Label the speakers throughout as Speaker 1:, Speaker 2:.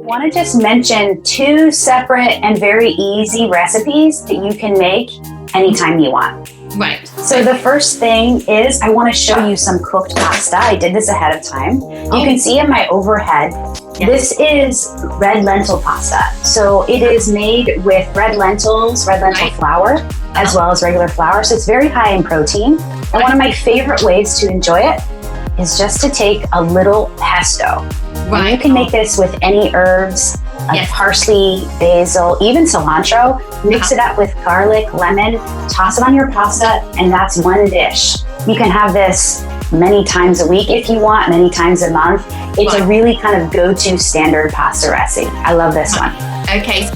Speaker 1: want to just mention two separate and very easy recipes that you can make anytime you want.
Speaker 2: Right.
Speaker 1: So the first thing is I want to show you some cooked pasta. I did this ahead of time. You can see in my overhead, this is red lentil pasta. So it is made with red lentil flour, as well as regular flour. So it's very high in protein. And one of my favorite ways to enjoy it is just to take a little pesto. And you can make this with any herbs, like parsley, basil, even cilantro. Mix it up with garlic, lemon, toss it on your pasta, and that's one dish. You can have this many times a week if you want, many times a month. It's a really kind of go-to standard pasta recipe. I love this one.
Speaker 2: Okay.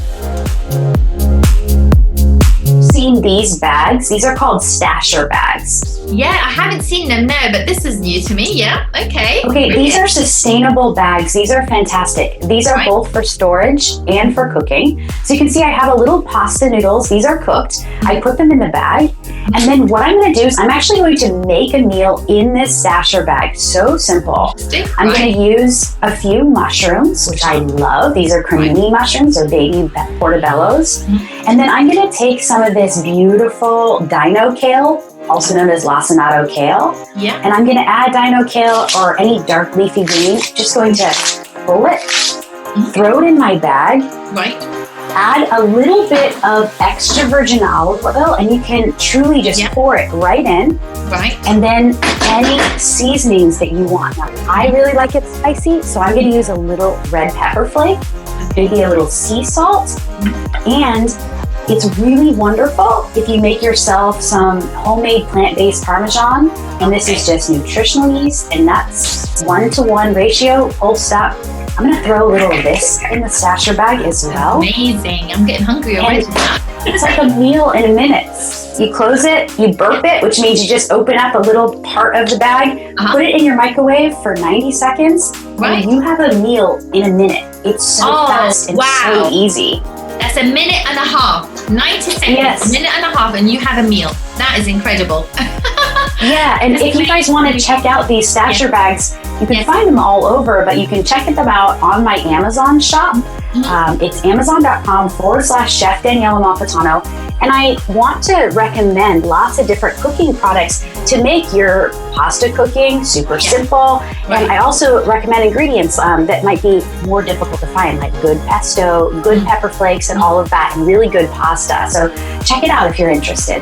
Speaker 1: Seen these bags? These are called stasher bags.
Speaker 2: Yeah, I haven't seen them, no, but this is new to me. Yeah, okay.
Speaker 1: Okay, these are sustainable bags. These are fantastic. These are both for storage and for cooking. So you can see I have a little pasta noodles. These are cooked. I put them in the bag. And then what I'm going to do is I'm actually going to make a meal in this stasher bag. So simple. I'm going to use a few mushrooms, which I love. These are cremini mushrooms or baby portobellos. And then I'm going to take some of this beautiful dino kale, also known as lacinato kale.
Speaker 2: Yeah.
Speaker 1: And I'm going to add dino kale or any dark leafy green. Just going to pull it, throw it in my bag.
Speaker 2: Right.
Speaker 1: Add a little bit of extra virgin olive oil, and you can truly just pour it right in.
Speaker 2: Right.
Speaker 1: And then any seasonings that you want. Now, I really like it spicy, so I'm going to use a little red pepper flake, maybe a little sea salt, and it's really wonderful if you make yourself some homemade plant-based Parmesan, and this is just nutritional yeast and nuts, 1-to-1 ratio, full stop. I'm going to throw a little of this in the stasher bag as well.
Speaker 2: Amazing. I'm getting hungry already.
Speaker 1: It's like a meal in a minute. You close it, you burp it, which means you just open up a little part of the bag, put it in your microwave for 90 seconds, and you have a meal in a minute. It's so fast and so easy.
Speaker 2: That's a minute and a half, 90 seconds, a minute and a half, and you have a meal. That is incredible.
Speaker 1: Yeah, and if you guys want to check out these stasher bags, you can find them all over, but you can check them out on my Amazon shop. It's amazon.com/Chef Daniela Malfitano. And I want to recommend lots of different cooking products to make your pasta cooking super simple. And I also recommend ingredients that might be more difficult to find, like good pesto, good pepper flakes, and all of that, and really good pasta. So check it out if you're interested.